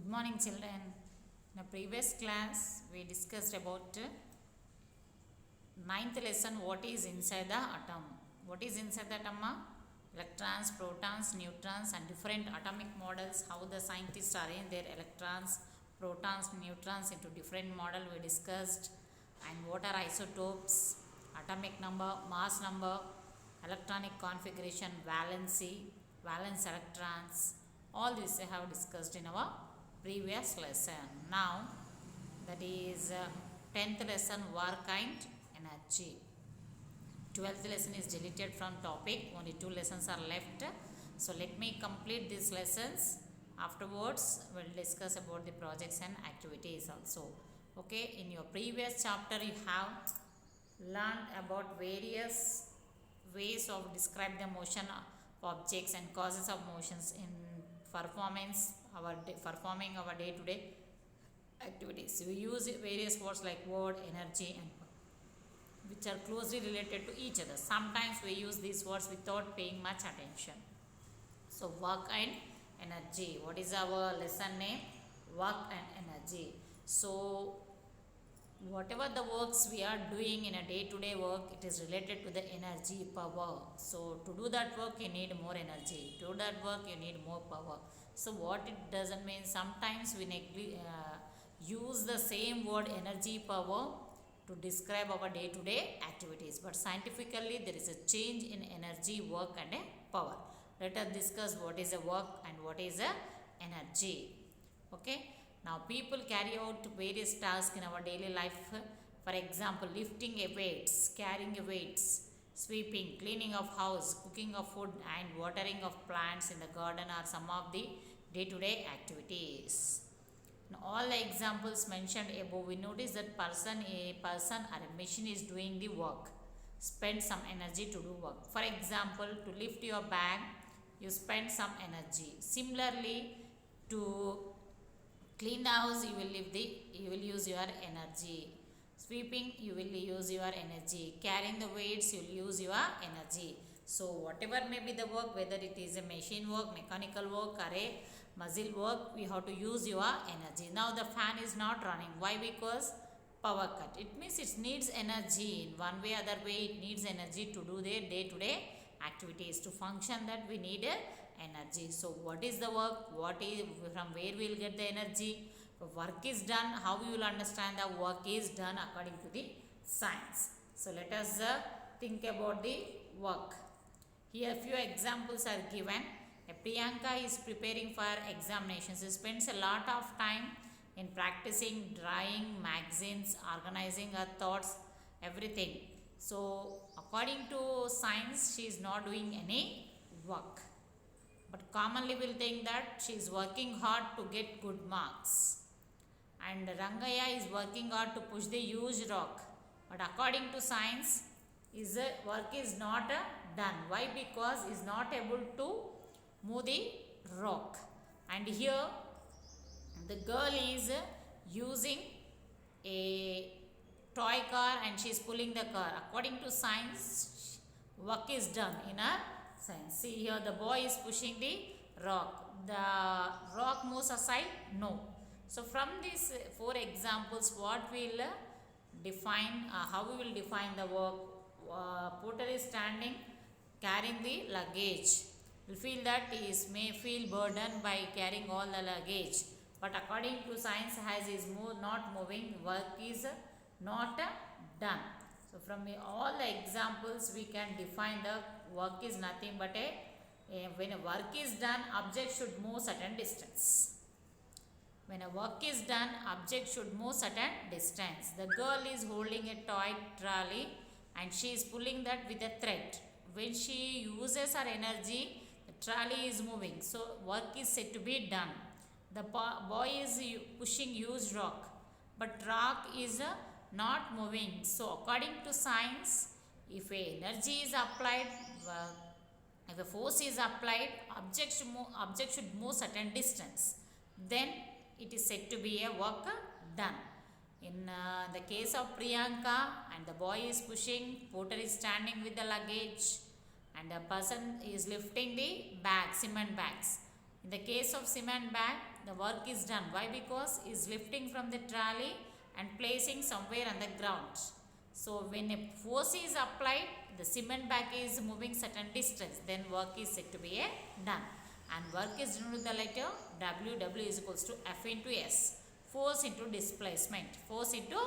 Good morning, children. In the previous class, we discussed about ninth lesson, what is inside the atom. What is inside the atom? Electrons, protons, neutrons and different atomic models, how the scientists arrange their electrons, protons, neutrons into different model we discussed, and what are isotopes, atomic number, mass number, electronic configuration, valency, valence electrons, all this I have discussed in our previous lesson. Now that is 10th lesson, work and energy. 12th lesson is deleted from topic, only 2 lessons are left. So let me complete these lessons. Afterwards we'll discuss about the projects and activities also. Okay, in your previous chapter you have learned about various ways of describe the motion of objects and causes of motions in performing our day-to-day activities. We use various words like word, energy and which are closely related to each other. Sometimes we use these words without paying much attention. So work and energy. What is our lesson name? Work and energy. So whatever the works we are doing in a day-to-day work, it is related to the energy, power. So to do that work you need more energy, to do that work you need more power. So what it doesn't mean, sometimes we use the same word energy, power to describe our day-to-day activities, but scientifically there is a change in energy, work and power. Let us discuss what is a work and what is a energy. Okay. Now people carry out various tasks in our daily life. For example, lifting a weights, carrying a weights, sweeping, cleaning of house, cooking of food and watering of plants in the garden are some of the day-to-day activities. Now, all the examples mentioned above, we notice that a person or a machine is doing the work, spend some energy to do work. For example, to lift your bag, you spend some energy. Similarly, to clean the house, you will use your energy. Sweeping, you will use your energy. Carrying the weights, you will use your energy. So whatever may be the work, whether it is a machine work, mechanical work or a muscle work, we have to use your energy. Now the fan is not running. Why? Because power cut. It means it needs energy. In one way or other way, it needs energy to do their day-to-day activities. To function that we need energy. So what is the work? From where we will get the energy? If work is done, how we will understand the work is done according to the science. So let us think about the work. Here few examples are given. Priyanka is preparing for examinations. She spends a lot of time in practicing drawing, magazines, organizing her thoughts, everything. So according to science, she is not doing any work. But commonly we will think that she is working hard to get good marks. And Rangaya is working hard to push the huge rock. But according to science, his work is not done. Why? Because he is not able to move the rock. And here the girl is using a toy car and she is pulling the car. According to science, work is done in a science. See here, the boy is pushing the rock. The rock moves aside? No. So from these 4 examples, what will define, how we will define the work? Porter is standing carrying the luggage. We feel that he may feel burdened by carrying all the luggage. But according to science, as he is not moving, work is not done. So from all the examples, we can define the work is nothing but when a work is done, object should move certain distance. When a work is done, object should move certain distance. The girl is holding a toy trolley and she is pulling that with a thread. When she uses her energy, the trolley is moving. So work is said to be done. The boy is pushing huge rock, but rock is not moving. So according to science, if a energy is applied, if a force is applied, object should move certain distance. Then it is said to be a work done. In the case of Priyanka, and the boy is pushing, porter is standing with the luggage and a person is lifting the bag, cement bags. In the case of cement bag, the work is done. Why? Because is lifting from the trolley and placing somewhere on the ground. So when a force is applied, the cement bag is moving certain distance, then work is said to be a done. And work is done with the letter W. W is equals to F into S. Force into displacement. Force into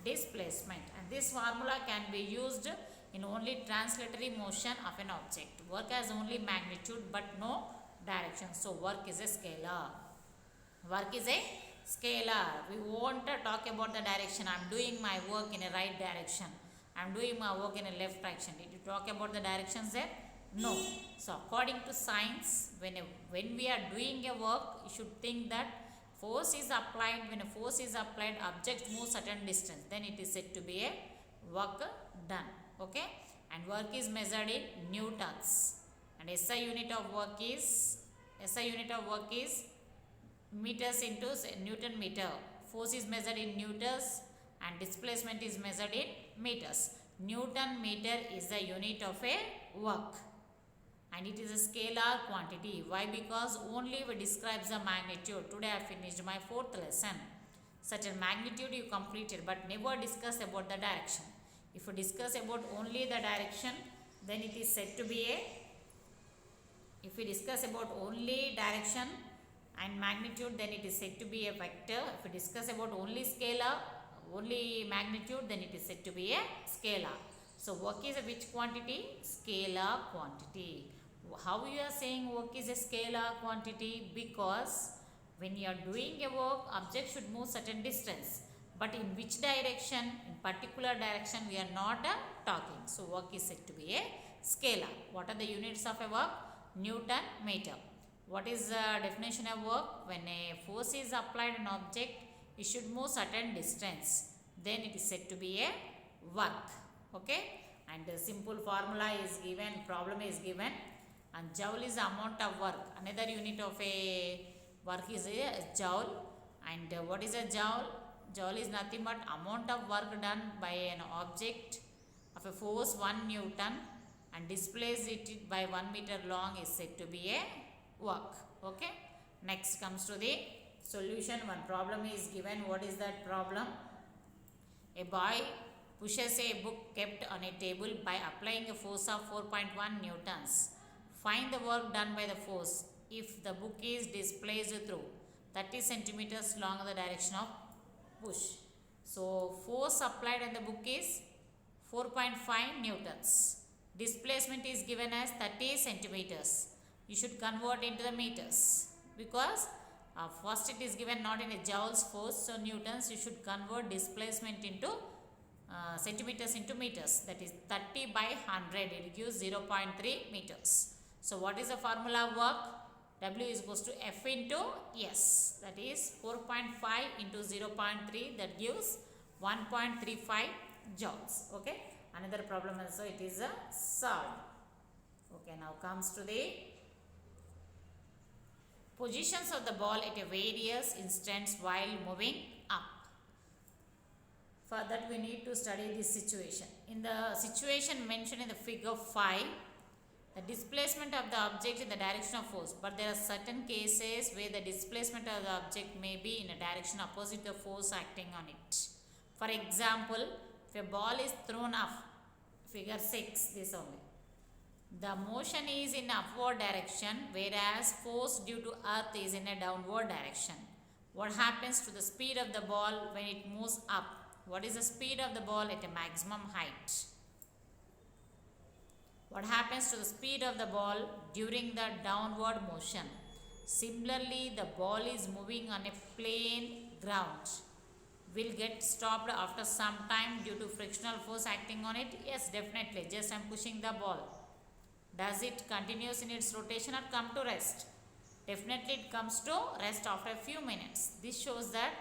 displacement. And this formula can be used in only translatory motion of an object. Work has only magnitude but no direction. So work is a scalar. Work is a scalar. We won't talk about the direction. I am doing my work in a right direction. I am doing my work in a left direction. Did you talk about the directions there? No. So according to science, when we are doing a work, you should think that force is applied. When a force is applied, object moves certain distance. Then it is said to be a work done. Okay. And work is measured in newtons. And SI unit of work is meters into Newton meter. Force is measured in newtons and displacement is measured in meters. Newton meter is the unit of a work. And it is a scalar quantity. Why? Because only we describes the magnitude. Today I finished my 4th lesson. Such a magnitude you completed but never discuss about the direction. If you discuss about only the direction, then it is said to be a, if we discuss about only direction and magnitude, then it is said to be a vector. If we discuss about only scalar, only magnitude, then it is said to be a scalar. So work is a which quantity? Scalar quantity. How you are saying work is a scalar quantity? Because when you are doing a work, object should move certain distance. But in which direction? In particular direction we are not talking. So work is said to be a scalar. What are the units of a work? Newton meter. What is the definition of work? When a force is applied on an object, it should move certain distance. Then it is said to be a work. Okay. And the simple formula is given, problem is given. And joule is the amount of work. Another unit of a work is a joule. And what is a joule? Joule is nothing but amount of work done by an object of a force 1 Newton and displace it by 1 meter long is said to be a work. Okay. Next comes to the solution. One problem is given. What is that problem? A boy pushes a book kept on a table by applying a force of 4.1 newtons. Find the work done by the force if the book is displaced through 30 centimeters along the direction of push. So force applied on the book is 4.5 newtons. Displacement is given as 30 centimeters. You should convert into the meters because first it is given not in a joules force, so newtons. You should convert displacement into centimeters into meters. That is 30 by 100. It gives 0.3 meters. So what is the formula of work? W is equals to F into S. That is 4.5 into 0.3. That gives 1.35 joules. Okay. Another problem also it is solved. Okay. Now comes to the positions of the ball at a various instants while moving up. For that we need to study this situation. In the situation mentioned in the figure 5, the displacement of the object in the direction of force. But there are certain cases where the displacement of the object may be in a direction opposite the force acting on it. For example, if a ball is thrown up, figure 6, this only. The motion is in upward direction whereas force due to earth is in a downward direction. What happens to the speed of the ball when it moves up? What is the speed of the ball at a maximum height? What happens to the speed of the ball during the downward motion? Similarly, the ball is moving on a plain ground. Will get stopped after some time due to frictional force acting on it? Yes, definitely. Just I am pushing the ball. Does it continues in its rotation or come to rest? Definitely it comes to rest after a few minutes. This shows that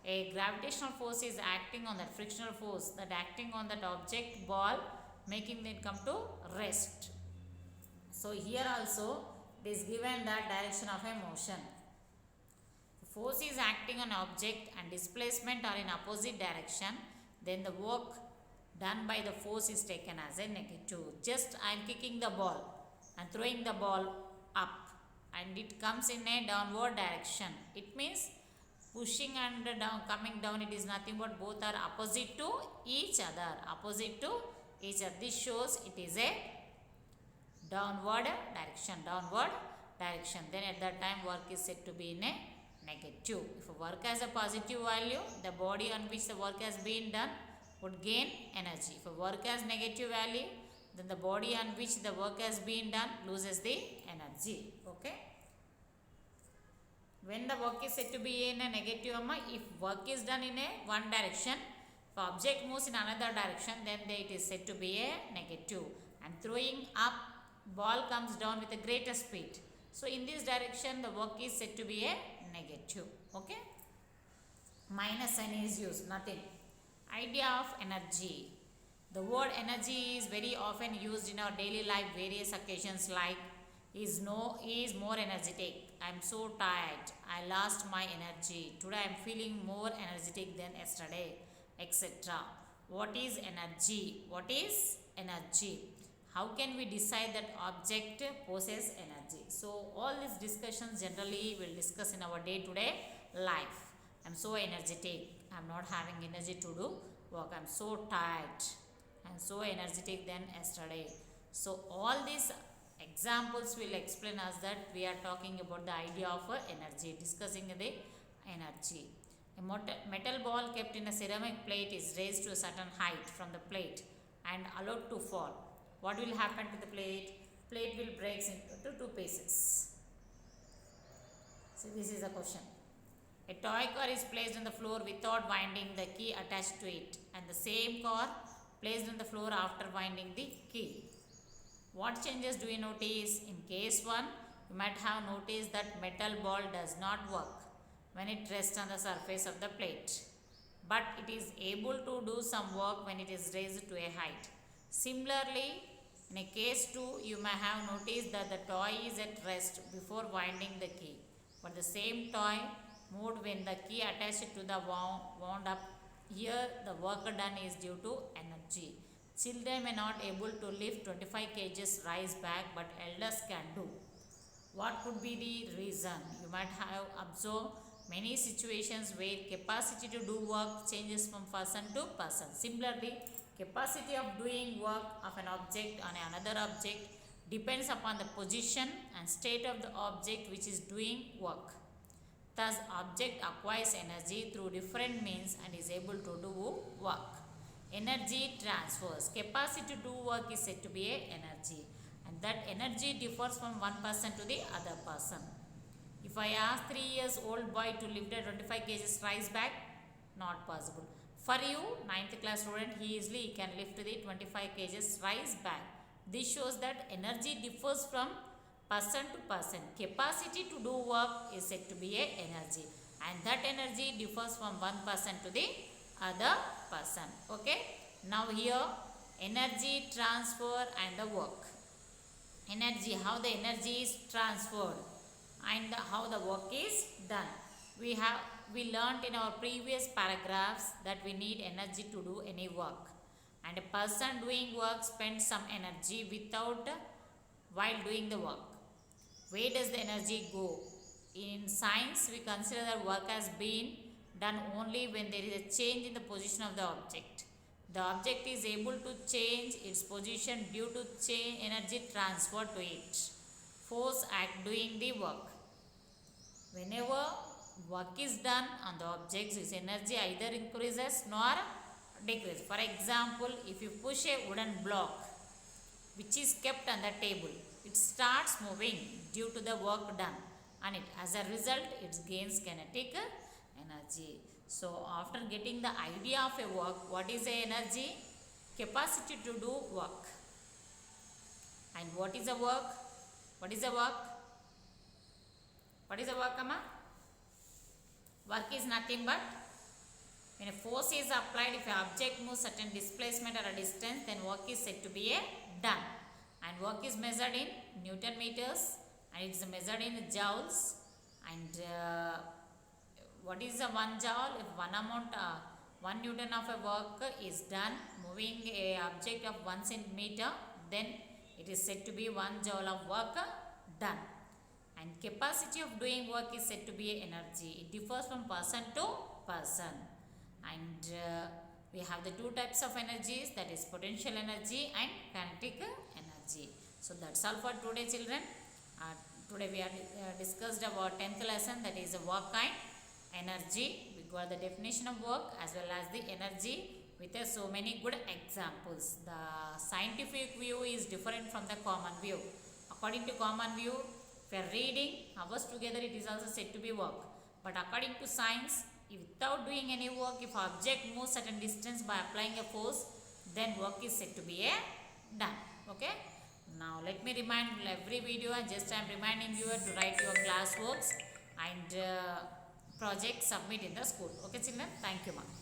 a gravitational force is acting on that frictional force that acting on that object ball, making it come to rest. So here also it is given that direction of a motion. The force is acting on object and displacement are in opposite direction, then the work done by the force is taken as a negative. Just I am kicking the ball and throwing the ball up. and it comes in a downward direction. It means pushing and down, coming down, it is nothing but both are opposite to each other. Opposite to each other. This shows it is a downward direction. Downward direction. Then at that time work is said to be in a negative. If work has a positive value, the body on which the work has been done would gain energy. If work has negative value, then the body on which the work has been done loses the energy. Okay. When the work is said to be in a negative, if work is done in a one direction, if object moves in another direction, then it is said to be a negative. And throwing up, ball comes down with a greater speed. So in this direction, the work is said to be a negative. Okay. Minus sign is used, nothing. Idea of energy. The word energy is very often used in our daily life, various occasions like is more energetic. I am so tired. I lost my energy. Today I am feeling more energetic than yesterday, etc. What is energy? What is energy? How can we decide that object possesses energy? So all these discussions generally we'll discuss in our day-to-day life. I am so energetic. I am not having energy to do work. I am so tired. I am so energetic than yesterday. So all these examples will explain us that we are talking about the idea of energy, discussing the energy. A metal ball kept in a ceramic plate is raised to a certain height from the plate and allowed to fall. What will happen to the plate? Plate will break into two pieces. So this is the question. A toy car is placed on the floor without winding the key attached to it, and the same car placed on the floor after winding the key. What changes do you notice? In case 1, you might have noticed that metal ball does not work when it rests on the surface of the plate, but it is able to do some work when it is raised to a height. Similarly, in a case 2, you may have noticed that the toy is at rest before winding the key, but the same toy moved when the key attached to the wound up. Here, the work done is due to energy. Children may not able to lift 25 kgs rise back, but elders can do. What could be the reason? You might have observed many situations where capacity to do work changes from person to person. Similarly, capacity of doing work of an object on another object depends upon the position and state of the object which is doing work. Thus, object acquires energy through different means and is able to do work. Energy transfers. Capacity to do work is said to be a energy, and that energy differs from one person to the other person. If I ask 3 years old boy to lift a 25 kgs rise back, not possible. For you, 9th class student, he easily can lift the 25 kgs rise back. This shows that energy differs from person to person. Capacity to do work is said to be a energy, and that energy differs from one person to the other person. Okay. Now here energy transfer and the work. Energy, how the energy is transferred and how the work is done. We learnt in our previous paragraphs that we need energy to do any work, and a person doing work spends some energy while doing the work. Where does the energy go? In science, we consider that work has been done only when there is a change in the position of the object. The object is able to change its position due to energy transferred to it. Force act doing the work. Whenever work is done on the objects, its energy either increases nor decreases. For example, if you push a wooden block which is kept on the table, it starts moving due to the work done on it. As a result, it gains kinetic energy. So, after getting the idea of a work, what is the energy? Capacity to do work. And what is a work? What is a work? What is a work, Amma? Work is nothing but when a force is applied, if an object moves certain displacement or a distance, then work is said to be done. And work is measured in Newton meters, and it is measured in joules. And what is the 1 joule? If 1 Newton of a work is done moving a object of 1 centimeter, then it is said to be 1 joule of work done. And And capacity of doing work is said to be energy. It differs from person to person. And we have the two types of energies, that is potential energy and kinetic energy. So that's all for today, children. Today we have discussed about 10th lesson, that is work and energy. We got the definition of work as well as the energy with so many good examples. The scientific view is different from the common view. According to common view, if we are reading hours together, it is also said to be work. But according to science, without doing any work, if object moves certain distance by applying a force, then work is said to be done. Okay. Now let me remind every video, and just I am reminding you to write your class works and project submit in the school. Okay, children. Thank you, ma'am.